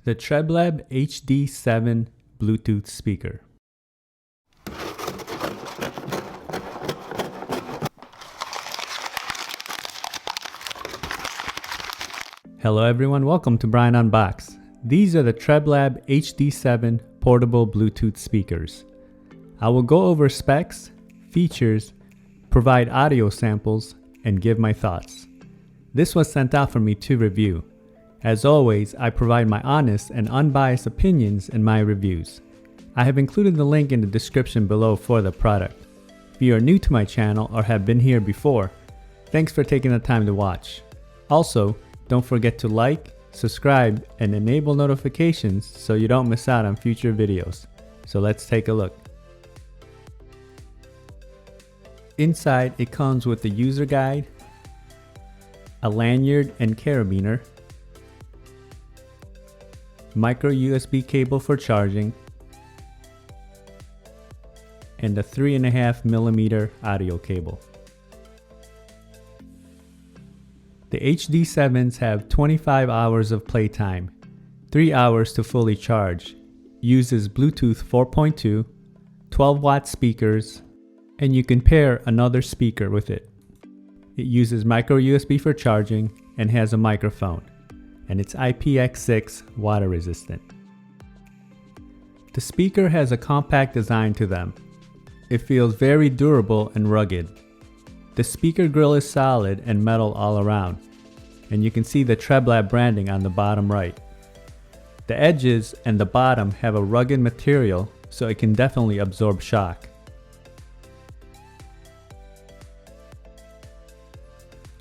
The Treblab HD7 Bluetooth speaker. Hello everyone, welcome to Brian Unboxed. These are the Treblab HD7 portable Bluetooth speakers. I will go over specs, features, provide audio samples, and give my thoughts. This was sent out for me to review. As always, I provide my honest and unbiased opinions in my reviews. I have included the link in the description below for the product. If you are new to my channel or have been here before, thanks for taking the time to watch. Also, don't forget to like, subscribe, and enable notifications so you don't miss out on future videos. So let's take a look. Inside, it comes with the user guide, a lanyard and carabiner, micro USB cable for charging, and a 3.5mm audio cable. The HD7s have 25 hours of playtime, 3 hours to fully charge, uses Bluetooth 4.2, 12-watt speakers, and you can pair another speaker with it. It uses micro USB for charging and has a microphone, and it's IPX6 water resistant. The speaker has a compact design to them. It feels very durable and rugged. The speaker grill is solid and metal all around, and you can see the Treblab branding on the bottom right. The edges and the bottom have a rugged material, so it can definitely absorb shock.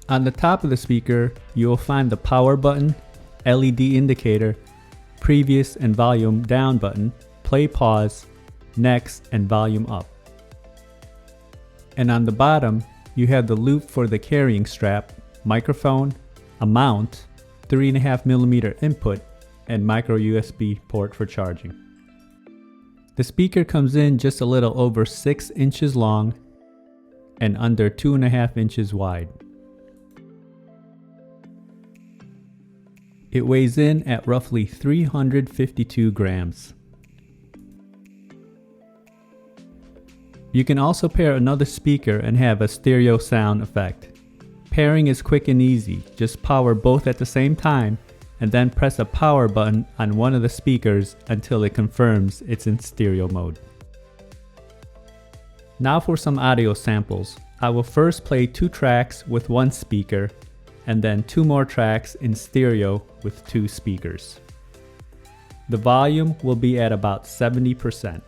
On the top of the speaker, you will find the power button, LED indicator, previous and volume down button, play pause, next, and volume up. And on the bottom, you have the loop for the carrying strap, microphone, a mount, 3.5mm input, and micro USB port for charging. The speaker comes in just a little over 6 inches long and under 2.5 inches wide. It weighs in at roughly 352 grams. You can also pair another speaker and have a stereo sound effect. Pairing is quick and easy. Just power both at the same time and then press a power button on one of the speakers until it confirms it's in stereo mode. Now for some audio samples. I will first play 2 tracks with 1 speaker and then 2 more tracks in stereo with 2 speakers. The volume will be at about 70%.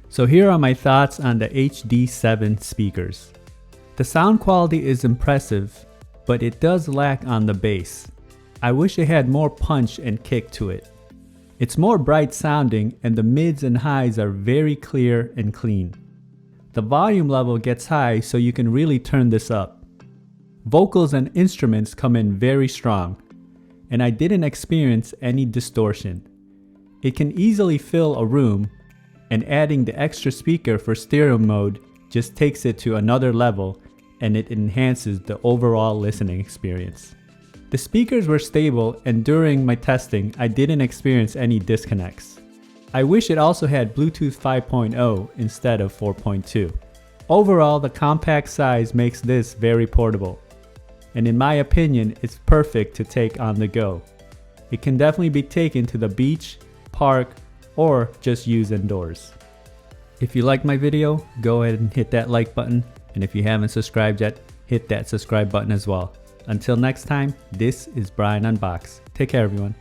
So here are my thoughts on the HD7 speakers. The sound quality is impressive, but it does lack on the bass. I wish it had more punch and kick to it. It's more bright sounding and the mids and highs are very clear and clean. The volume level gets high so you can really turn this up. Vocals and instruments come in very strong, and I didn't experience any distortion. It can easily fill a room, and adding the extra speaker for stereo mode just takes it to another level and it enhances the overall listening experience. The speakers were stable, and during my testing I didn't experience any disconnects. I wish it also had Bluetooth 5.0 instead of 4.2. Overall, the compact size makes this very portable, and in my opinion it's perfect to take on the go. It can definitely be taken to the beach, park, or just use indoors. If you liked my video, go ahead and hit that like button, and if you haven't subscribed yet, hit that subscribe button as well. Until next time, this is Brian Unboxed. Take care everyone.